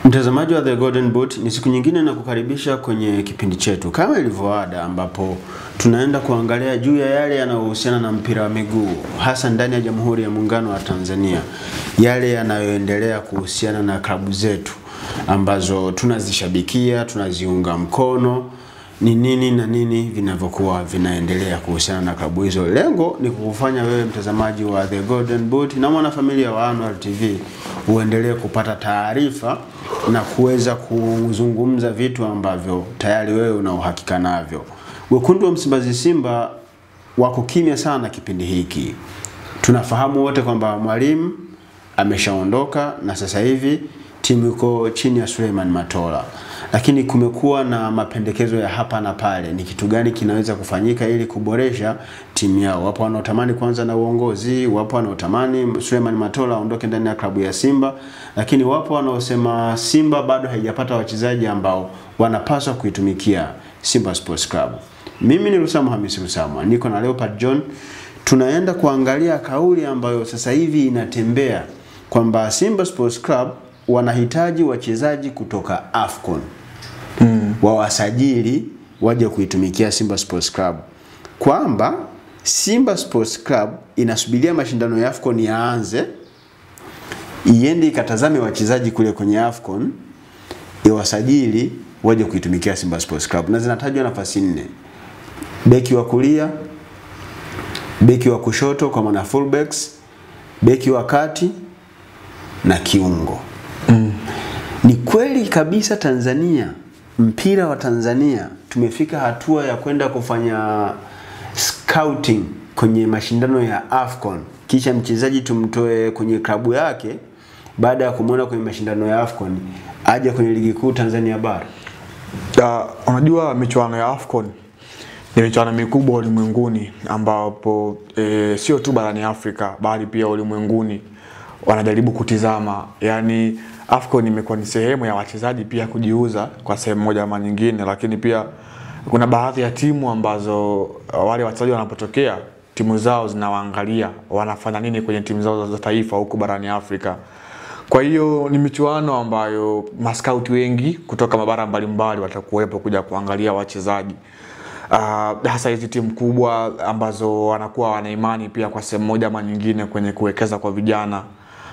Mtazamaji wa The Golden Boot, ni siku nyingine na kukaribisha kwenye kipindi chetu kama ilivyoada, ambapo tunaenda kuangalia juu ya yale yanayohusiana na mpira wa miguu hasa ndani ya Jamhuri ya Muungano wa Tanzania, yale yanayoendelea kuhusiana na klabu zetu ambazo tunazishabikia, tunaziunga mkono, ni nini na nini vinavyokuwa vinaendelea kuhusiana na klabu hizo. Lengo ni kukufanya wewe mtazamaji wa The Golden Boot na mwanafamilia wa Annual TV uendelee kupata taarifa na kuweza kuzungumza vitu ambavyo tayari wewe una uhakika navyo. Wekundu wa Msimbazi Simba wako kimya sana kipindi hiki. Tunafahamu wote kwamba mwalimu ameshaondoka na sasa hivi timu iko chini ya Suleiman Matola. Lakini kumekuwa na mapendekezo ya hapa na pale, ni kitu gani kinaweza kufanyika ili kuboresha timu yao. Wapo wanaotamani kwanza na uongozi, wapo wanaotamani Suleiman Matola aondoke ndani ya klabu ya Simba, lakini wapo wanaosema Simba bado haijapata wachezaji ambao wanapaswa kuitumikia Simba Sports Club. Mimi ni Rusamo Hamisi Rusamo, niko na Leopard John. Tunaenda kuangalia kauli ambayo sasa hivi inatembea kwamba Simba Sports Club wanahitaji wachezaji kutoka AFCON. Wawasajili waje kuitumikia Simba Sports Club. Kwamba Simba Sports Club inasubiria mashindano ya AFCON yaanze, iende ikatazame wachezaji kule kwenye AFCON, iwasajili waje kuitumikia Simba Sports Club. Na zinatajwa nafasi 4. Beki wa kulia, beki wa kushoto kwa maana fullbacks, beki wa kati na kiungo. Ni kweli kabisa Tanzania, mpira wa Tanzania tumefika hatua ya kwenda kufanya scouting kwenye mashindano ya AFCON, kisha mchezaji tumtoe kwenye klabu yake baada ya kumuona kwenye mashindano ya AFCON aje kwenye ligi kuu Tanzania bara. Unajua michuano ya AFCON ni michuano mikubwa ulimwenguni ambapo sio tu barani Afrika bali pia ulimwenguni wanajaribu kutizama. Yani AFCON imekuwa ni sehemu ya wachezaji pia kujiuza kwa sehemu moja ama nyingine, lakini pia kuna baadhi ya timu ambazo wale wachezaji wanapotokea timu zao zinawaangalia wanafanya nini kwenye timu zao za taifa huko barani Afrika. Kwa hiyo ni michuano ambayo maskauti wengi kutoka mabara mbalimbali watakuwepo kuja kuangalia wachezaji. Hasa hizi timu kubwa ambazo wanakuwa wana imani pia kwa sehemu moja ama nyingine kwenye kuwekeza kwa vijana,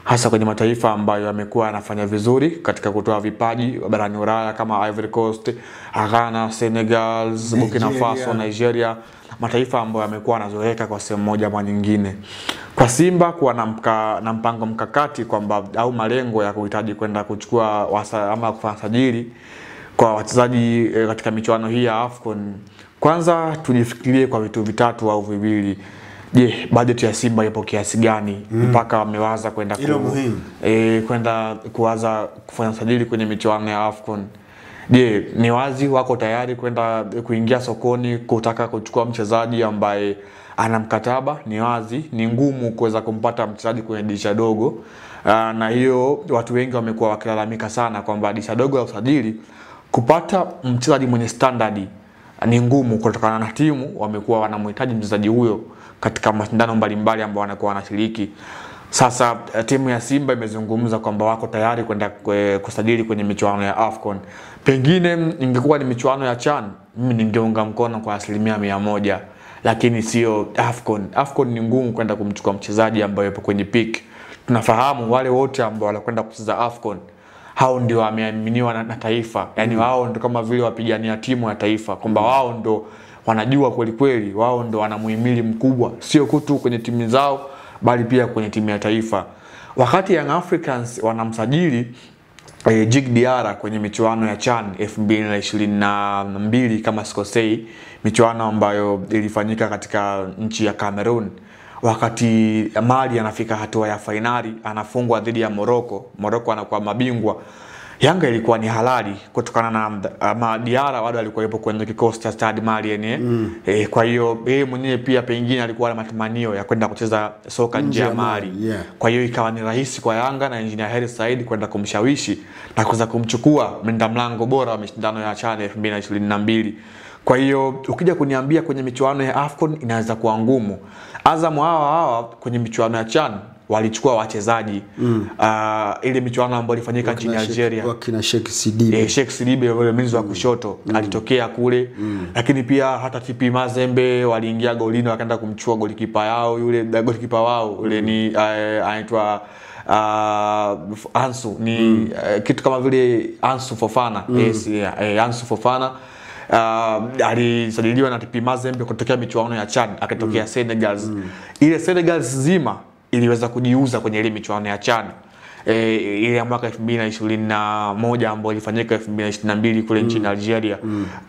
hasa kwenye mataifa ambayo yamekuwa yanafanya vizuri katika kutoa vipaji barani Ulaya kama Ivory Coast, Ghana, Senegal, Burkina Faso, Nigeria, mataifa ambayo yamekuwa yanazoeleka kwa sehemu moja ama nyingine. Kwa Simba kuwa na mpango mkakati kwamba au malengo ya kuhitaji kwenda kuchukua ama kufanya sajili kwa wachezaji katika michuano hii ya AFCON, kwanza tujifikirie kwa vitu vitatu au viwili. Je, budget ya Simba ipo kiasi gani mpaka wamewaza kwenda kwenda kuanza kufanya sajili kwenye michuano ya AFCON? Je, ni wazi wako tayari kwenda kuingia sokoni kutaka kuchukua mchezaji ambaye ana mkataba? Ni wazi ni ngumu kuweza kumpata mchezaji kwenye dirisha dogo. Na hiyo watu wengi wamekuwa wakilalamika sana kwamba dirisha dogo la usajili kupata mchezaji mwenye standard ni ngumu kutokana na timu wamekuwa wanamhitaji mchezaji huyo katika mashindano mbalimbali ambao wanakuwa wanashiriki. Sasa timu ya Simba imezungumza kwamba wako tayari kwenda kusajili kwenye michuano ya AFCON. Pengine ingekuwa ni michuano ya CHAN, mimi ningeunga mkono kwa 100%, lakini sio AFCON. AFCON ni ngumu kwenda kumchukua mchezaji ambaye yupo kwenye peak. Tunafahamu wale wote ambao wanakwenda kucheza AFCON hao ndio wameaminiwa na taifa. Yani wao ndio kama vile wapigania timu ya taifa, kwamba wao ndio wanajua kweli kweli, wao ndio wana muhimili mkubwa sio tu kwenye timu zao bali pia kwenye timu ya taifa. Wakati Young Africans wanamsajili Djigui Diarra kwenye michuano ya CHAN 2022 kama sikosei, michuano ambayo ilifanyika katika nchi ya Cameroon, wakati Mali anafika hatua ya finali anafungwa dhidi ya Morocco anakuwa mabingwa, Yanga ilikuwa ni halali kutokana na Diarra bado alikuwa yupo kwenye kikosi cha Stade Malien. Kwa hiyo yeye mwenyewe pia pengine alikuwa na matamanio ya kwenda kucheza soka nje ya Mali. Kwa hiyo ikawa ni rahisi kwa Yanga na Engineer Hersi Said kwenda kumshawishi na kuweza kumchukua mlinda mlango bora wa mashindano ya CHAN 2022. Kwa hiyo ukija kuniambia kwenye michuano ya AFCON inaweza kuwa ngumu. Azam hawa kwenye michuano ya CHAN walichukua wachezaji ile michuano ambayo ilifanyika nchini Algeria, wakina Sheikh Sidibe. Sheikh Sidibe yule mlinzi wa kushoto alitokea kule. Lakini pia hata TP Mazembe waliingia golini wakaenda kumchukua golikipa yao, yule golikipa wao yule ni anaitwa Ansu, ni kitu kama vile Ansu Fofana. Yes, Ansu Fofana alisajiliwa na TP Mazembe kutokea michuano ya Chad, akatokea Senegal. Ile Senegal zima iliweza kujiuza kwenye ile michuano ya Chad ile ya mwaka 2021 ambayo ilifanyika 2022 kule nchini Algeria.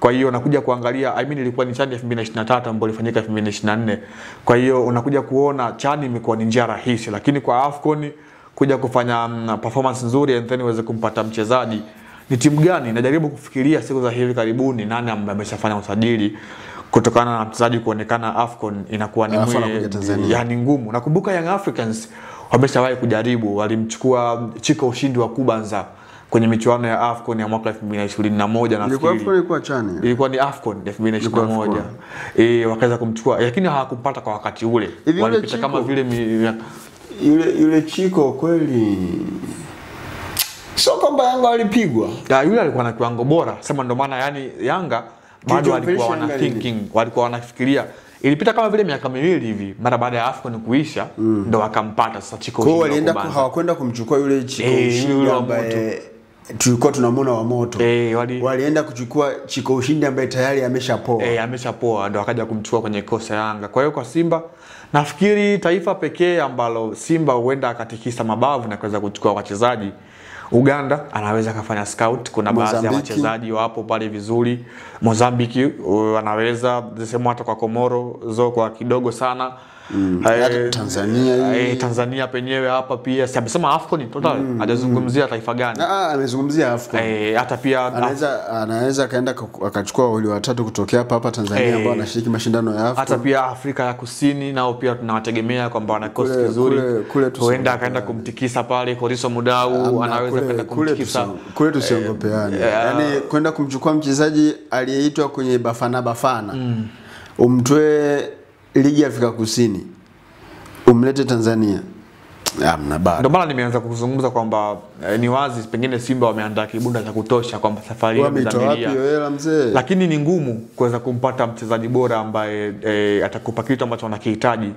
Kwa hiyo unakuja kuangalia, ilikuwa ni Chad 2023 ambayo ilifanyika 2024. Kwa hiyo unakuja kuona Chad imekuwa ni njia rahisi, lakini kwa AFCON kuja kufanya performance nzuri and then uweze kumpata mchezaji, ni timu gani? Najaribu kufikiria siku za hivi karibuni nani ambaye ameshafanya usajili kutokana na mchezaji kuonekana AFCON inakuwa ni yani ngumu. Nakumbuka Young Africans wameshawahi kujaribu, walimchukua Chiko Ushindi wa Kubanza kwenye michuano ya AFCON ya mwaka 2021 nafikiri. Ilikuwa ni AFCON 2021. Wakaweza kumchukua lakini hawakumpata kwa wakati ule. Walipita kama vile yule Chiko kweli sio kwamba Yanga walipigwa. Yule alikuwa na kiwango bora. Sema ndo maana yani Yanga bado walikuwa wana thinking, walikuwa wanafikiria. Ilipita kama vile miaka miwili hivi mara baada ya AFCON kuisha ndo wakampata sasa Chiko Ushindi. Kwa walienda hawakwenda kumchukua yule Chiko Ushindi ambaye tulikuwa tunamuona wa moto. Walienda kuchukua Chiko Ushindi ambaye tayari ameshapoa. Ameshapoa ndo akaja kumchukua kwenye kosa Yanga. Kwa hiyo kwa Simba nafikiri taifa pekee ambalo Simba huenda akatikisa mabavu na kuweza kuchukua wachezaji, Uganda anaweza kufanya scout, kuna baadhi ya wachezaji wapo pale vizuri. Mozambiki wanaweza, sema hata kwa Komoro kwa kidogo sana. Tanzania penyewe hapa pia si amesema AFCON total, hajazungumzia taifa gani. Amezungumzia AFCON. Hata pia anaweza kaenda akachukua wale watatu kutokea hapa Tanzania ambao wanashiriki mashindano ya AFCON. Hata pia Afrika ya Kusini nao pia tunawategemea kwamba wana kosi kizuri. Huenda akaenda kumtikisa pale Koriso Mudau, anaweza kwenda kumtikisa. Kule tusiongopeane. Yaani kwenda kumchukua mchezaji aliyeitwa kwenye Bafana. Umtoe ligi ya Afrika Kusini umlete Tanzania. Ndio maana nimeanza kuzungumza kwamba ni wazi pengine Simba wameandaa kibunda cha kutosha kwamba safari hii wamedhamiria. Lakini ni ngumu kuweza kumpata mchezaji bora ambaye atakupa kitu ambacho wanakihitaji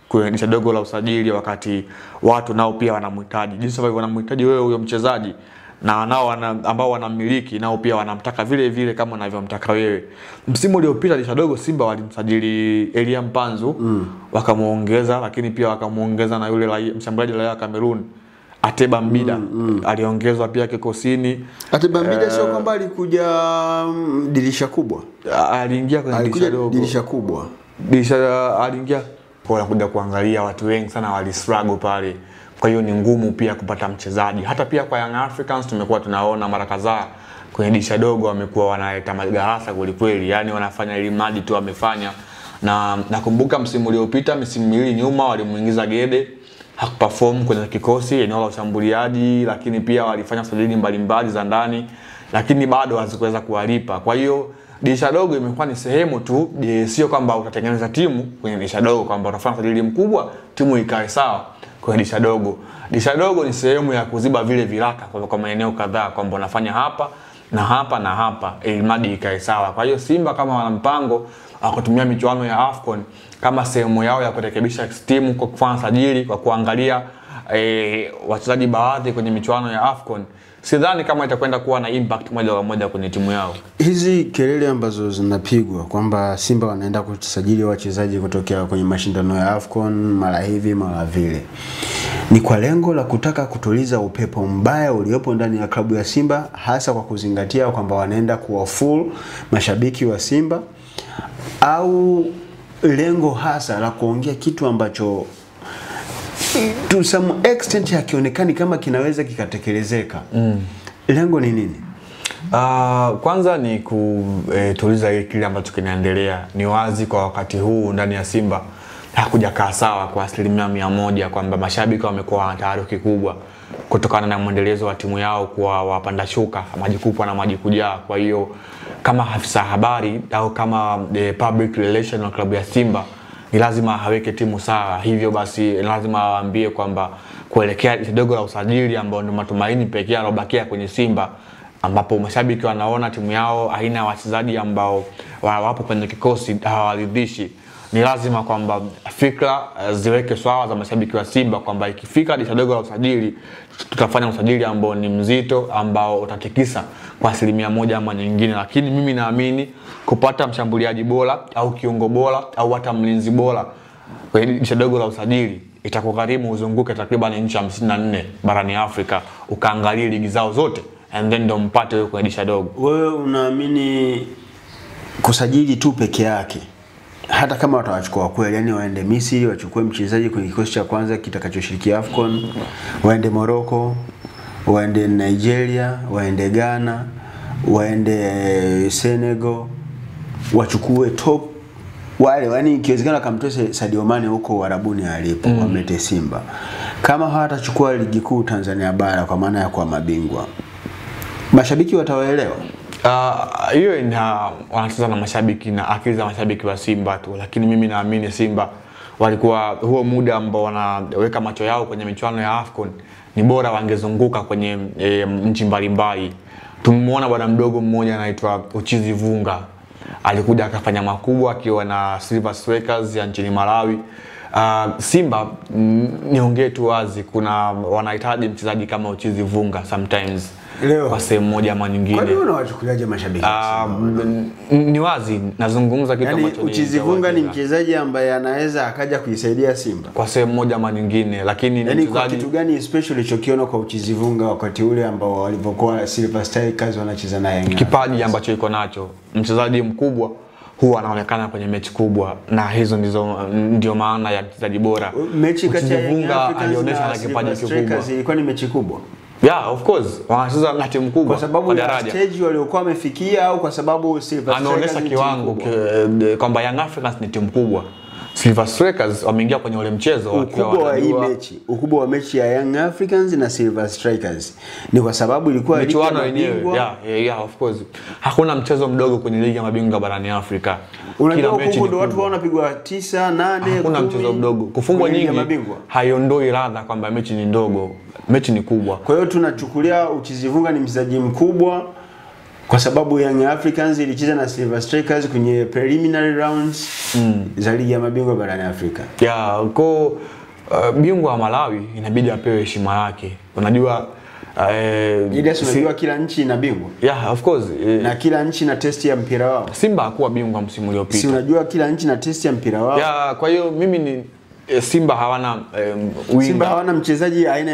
kwenye dirisha dogo la usajili, wakati watu nao pia wanamhitaji. Jinsi ambavyo wanamhitaji wewe huyo mchezaji, na nao ambao wanamiliki nao pia wanamtaka vile vile kama unavyomtaka wewe. Msimu uliopita dirisha dogo Simba walimsajili Elia Mpanzu, wakamuongeza, lakini pia wakamuongeza na yule mshambuliaji wa Cameroon Ateba Mbida, aliongezwa pia kikosini. Ateba Mbida sio kwamba alikuja dirisha kubwa. Aliingia kwenye dirisha dogo. Dirisha kubwa. Aliingia kwa kuja kuangalia, watu wengi sana walistruggle pale. Kwa hiyo ni ngumu pia kupata mchezaji. Hata pia kwa Young Africans tumekuwa tunaona mara kadhaa kwenye dirisha dogo wamekuwa wanaleta magarasa kweli, yani wanafanya ile mradi tu wamefanya. Na nakumbuka msimu uliopita, misimu miwili nyuma, walimuingiza Gede, hakuperform kwenye kikosi eneo la ushambuliaji, lakini pia walifanya sajili mbalimbali za ndani, lakini bado hazikuweza kuwalipa. Kwa hiyo dirisha dogo imekuwa ni sehemu tu, sio kwamba utatengeneza timu kwenye dirisha dogo kwamba utafanya sajili mkubwa timu ikae sawa kwenye dirisha dogo. Dirisha dogo ni sehemu ya kuziba vile viraka kwa maeneo kadhaa kwamba unafanya hapa na hapa na hapa ili mradi ikae sawa. Kwa hiyo Simba kama wana mpango kutumia michuano ya AFCON kama sehemu yao ya kurekebisha timu kwa kufanya sajili, kwa kuangalia wachezaji baadhi kwenye michuano ya AFCON, sidhani kama itakwenda kuwa na impact moja kwa moja kwenye timu yao. Hizi kelele ambazo zinapigwa kwamba Simba wanaenda kusajili wachezaji kutokea kwenye mashindano ya AFCON mara hivi mara vile, ni kwa lengo la kutaka kutuliza upepo mbaya uliopo ndani ya klabu ya Simba, hasa kwa kuzingatia kwamba wanaenda kuwa full mashabiki wa Simba, au lengo hasa la kuongea kitu ambacho to some extent hakionekani kama kinaweza kikatekelezeka? Lengo ni nini? Kwanza ni kutuliza kile ambacho kinaendelea. Ni wazi kwa wakati huu ndani ya Simba hakujakaa sawa kwa 100% kwamba mashabiki wamekuwa na taharuki kubwa kutokana na mwendelezo wa timu yao kwa wapanda shuka, maji kupwa na maji kujaa. Kwa hiyo kama afisa habari au kama public relation wa klabu ya Simba, ni lazima aweke timu sawa. Hivyo basi lazima awaambie kwamba kuelekea kidogo la usajili ambao ndio matumaini pekee yalobakia kwenye Simba, ambapo mashabiki wanaona timu yao haina wachezaji ambao wapo kwenye kikosi hawaridhishi, ni lazima kwamba fikra ziweke sawa za mashabiki wa Simba kwamba ikifika dirisha dogo la usajili tutafanya usajili ambao ni mzito, ambao utatikisa kwa 1% ama nyingine. Lakini mimi naamini kupata mshambuliaji bora au kiungo bora au hata mlinzi bora kwa dirisha dogo la usajili itakugharimu uzunguke takriban nchi 54 barani Afrika, ukaangalia ligi zao zote and then ndo mpate kwa dirisha dogo. Wewe unaamini kusajili tu peke yake, hata kama watawachukua kweli, yani waende Misri wachukue mchezaji kwenye kikosi cha kwanza kitakachoshiriki AFCON, waende Morocco, waende Nigeria, waende Ghana, waende Senegal, wachukue top wale, yani ikiwezekana kamtoe Sadio Mane huko Uarabuni alipo, wamlete Simba. Kama hawatachukua ligi kuu Tanzania bara kwa maana ya kuwa mabingwa, mashabiki watawaelewa? Hiyo wanacheza na mashabiki na akili za mashabiki wa Simba tu, lakini mimi naamini Simba walikuwa huo muda ambao wanaweka macho yao kwenye michuano ya AFCON ni bora wangezunguka kwenye nchi mbalimbali. Tumemuona bwana mdogo mmoja anaitwa Uchizi Vunga, alikuja akafanya makubwa akiwa na Silver Strikers ya nchini Malawi. Simba niongee tu wazi, kuna wanahitaji mchezaji kama Uchizi Vunga sometimes leo kwa sehemu moja ama nyingine. Kwa nini unawachukuliaje mashabiki? Ni wazi nazungumza kitu ambacho ni Uchizi Vunga ni mchezaji ambaye anaweza akaja kuisaidia Simba kwa sehemu moja ama nyingine, lakini ni mchezaji kitu gani special ulichokiona kwa Uchizi Vunga wakati ule ambao walipokuwa Silver Strikers wanacheza na Yanga? Kipaji ambacho iko nacho mchezaji mkubwa huwa anaonekana kwenye mechi kubwa, na hizo ndio maana ya mchezaji bora. Mechi kati ya Vunga alionyesha na kipaji kikubwa. Ilikuwa ni mechi kubwa. Yeah, of course. Wanacheza na timu kubwa kwa sababu ya stage waliokuwa wamefikia, au kwa sababu Silver Strikers anaonyesha kiwango kwamba Young Africans ni timu kubwa. Silver Strikers wameingia kwenye ule mchezo wakiwa wanajua ukubwa wa mechi ya Young Africans na Silver Strikers ni kwa sababu ilikuwa michuano yenyewe. Yeah, of course. Hakuna mchezo mdogo kwenye ligi ya mabingwa barani Afrika. Kila mechi ndio watu wanapigwa 9, 8, 10. Hakuna mchezo mdogo. Kufungwa nyingi haiondoi ladha kwamba mechi ni ndogo. Mechi ni kubwa. Kwa hiyo tunachukulia Uchizi Vunga ni mchezaji mkubwa kwa sababu Young Africans ilicheza na Silver Strikers kwenye preliminary rounds za ligi ya mabingwa barani Afrika. Yeah, kwa bingwa wa Malawi inabidi apewe heshima yake. Unajua unajua kila nchi ina bingwa. Yeah, of course. Na kila nchi na test ya mpira wao. Simba hakuwa bingwa msimu uliopita. Si unajua kila nchi na test ya mpira wao. Yeah, kwa hiyo mimi ni Simba hawana Simba hawana mchezaji aina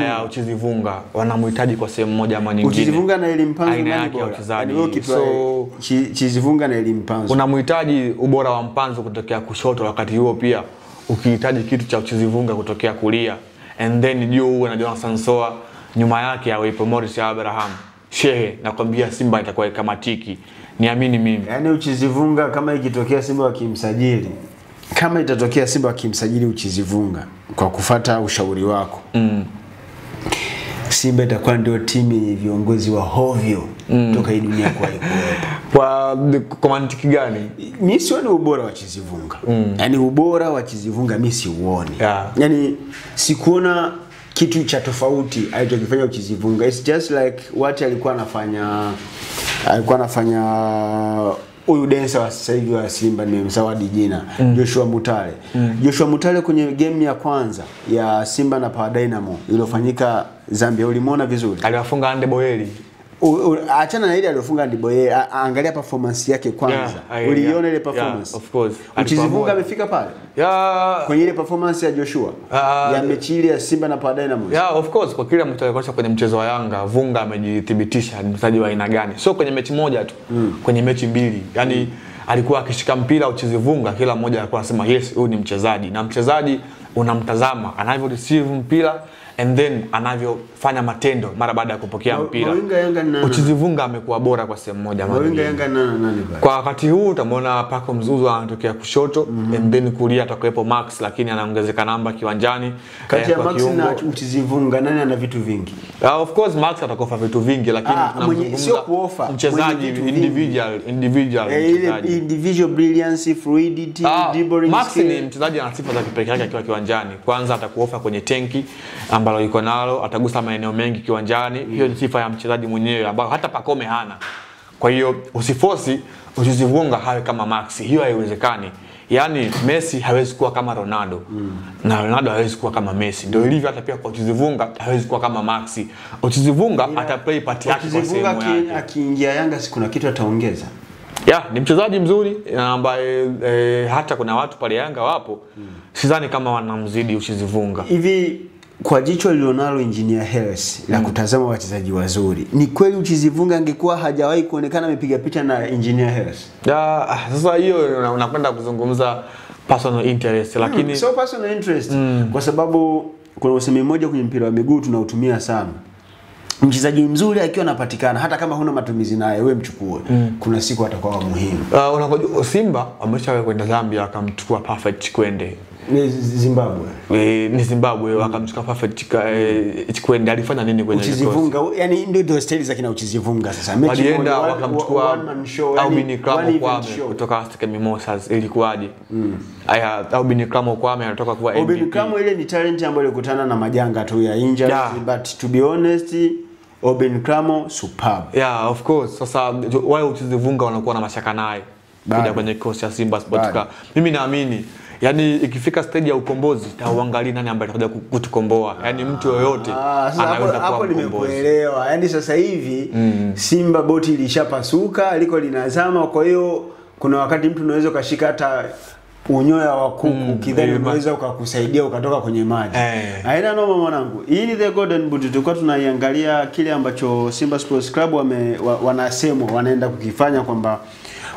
ya Uchizi Vunga. Wanamhitaji kwa sehemu moja ama nyingine. Uchizi Vunga na Elimpanzo aina yake ya uchezaji. So Uchizi Vunga na Elimpanzo. Unamhitaji ubora wa Mpanzo kutokea kushoto, wakati huo pia ukihitaji kitu cha Uchizi Vunga kutokea kulia. And then juu uwe na Jonathan Soa, nyuma yake awepo Morris Abraham. Shehe, nakwambia Simba itakuwa kama tiki. Niamini mimi. Yaani Uchizi Vunga kama ikitokea Simba wakimsajili, kama itatokea Simba wakimsajili Uchizi Vunga kwa kufuata ushauri wako, Simba itakuwa ndio timu yenye viongozi wa hovyo toka hii dunia kwa ikuwepo. Kwa mantiki gani? Mimi sioni ubora wa Uchizi Vunga. Yaani ubora wa Uchizi Vunga mimi siuoni. Yaani sikuona kitu cha tofauti alichokifanya Uchizi Vunga. It's just like what alikuwa anafanya huyu dancer wa sasa hivi wa Simba, nimemsawadi jina, Joshua Mutale. Joshua Mutale kwenye game ya kwanza ya Simba na Power Dynamo iliyofanyika Zambia, ulimuona vizuri? Aliwafunga Ande Boyeli. Achana na ile aliyofunga Ande Boyeli, angalia performance yake kwanza. Uliona ile performance? Of course. Uchizi Vunga amefika pale? Kwenye ile performance ya Joshua ya mechi ile ya Simba na Power Dynamo. Of course, kwa kila mtu alikosa kwenye mchezo wa Yanga, Vunga amejithibitisha ni mchezaji wa aina gani. Sio kwenye mechi moja tu, kwenye mechi mbili. Yaani alikuwa akishika mpira Uchizi Vunga, kila mmoja alikuwa anasema yes, huyu ni mchezaji. Na mchezaji unamtazama anavyo receive mpira and then anavyofanya matendo mara baada ya kupokea mpira. Mawinga Yanga nani? Uchizivunga amekuwa bora kwa sehemu moja ama Mawinga Yanga nani pale? Kwa wakati huu utamwona Paco Mzuzu anatokea kushoto, and then kulia atakuwepo Max, lakini anaongezeka namba kiwanjani. Kati ya Max na Uchizivunga nani ana vitu vingi? Of course Max atakofa vitu vingi, lakini tunazungumza mchezaji individual brilliance, fluidity, dribbling. Max ni mchezaji ana sifa za kipekee yake akiwa kiwanjani. Kwanza atakuofa kwenye tenki ambalo yuko nalo, atagusa maeneo mengi kiwanjani. Hiyo ni sifa ya mchezaji mwenyewe ambao hata Pacome hana. Kwa hiyo usifosi Uchizivunga hawe kama Max, hiyo haiwezekani. Yaani Messi hawezi kuwa kama Ronaldo na Ronaldo hawezi kuwa kama Messi. Ndio ilivyo hata pia kwa Uchizivunga hawezi kuwa kama Max. Uchizivunga ataplay part yake kwa sehemu yake. Akiingia Yanga si kuna kitu ataongeza. Ni mchezaji mzuri ambaye hata kuna watu pale Yanga wapo sidhani kama wanamzidi Uchizivunga. Hivi kwa jicho lilionalo Engineer Hersi la kutazama wachezaji wazuri, ni kweli Uchizivunga angekuwa hajawahi kuonekana amepiga picha na Engineer Hersi? Sasa hiyo unakwenda kuzungumza personal interest, lakini so personal interest kwa sababu kuna usemi mmoja kwenye mpira wa miguu tunautumia sana. Mchezaji mzuri akiwa anapatikana hata kama huna matumizi naye wewe mchukue. Kuna siku atakuwa muhimu. Unajua Simba ameshawahi kwenda Zambia akamchukua Perfect Chikwende. Ni Zimbabwe. Ni Zimbabwe akamchukua Perfect Chikwende. Alifanya nini kwenye Uchizivunga? Yani ndio style za kina Uchizivunga sasa. Mechi walienda wakamchukua Albin Kramo Kwame kutoka Stake Mimosas. Ilikuwaje? Albin Kramo Kwame anatoka kuwa MVP. Albin Kramo ile ni talent ambayo ilikutana na majanga tu ya injuries, but to be honest Albin Kramo superb. Of course. Sasa wao Uchizivunga wanakuwa na mashaka naye kuja kwenye kosi ya Simba Sports Club. Mimi naamini yani ikifika stage ya ukombozi tauangalia nani ambaye atakuja kutukomboa. Yani mtu yoyote anaweza kuwa hapo nimekuelewa. Yani sasa hivi Simba boti ilishapasuka, liko linazama, kwa hiyo kuna wakati mtu unaweza kashika hata unyoya wa kuku kidhani unaweza ukakusaidia ukatoka kwenye maji. Haina noma mwanangu. Hii ni The Golden Boot, tulikuwa tunaiangalia kile ambacho Simba Sports Club wanasema wanaenda kukifanya, kwamba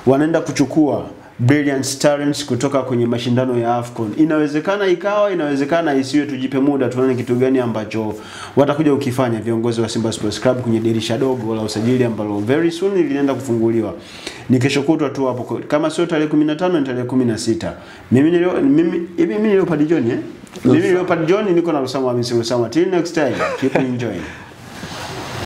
wanaenda kuchukua brilliant talents kutoka kwenye mashindano ya AFCON. Inawezekana ikawa, inawezekana isiwe. Tujipe muda tuone kitu gani ambacho watakuja ukifanya viongozi wa Simba Sports Club kwenye dirisha dogo la usajili ambalo very soon linaenda kufunguliwa. Ni kesho kutwa tu hapo, kama sio tarehe 15 ni tarehe 16. Mimi Leopard John Mimi Leopard John niko na Rusama Hamisi Rusama. Till next time, keep enjoying.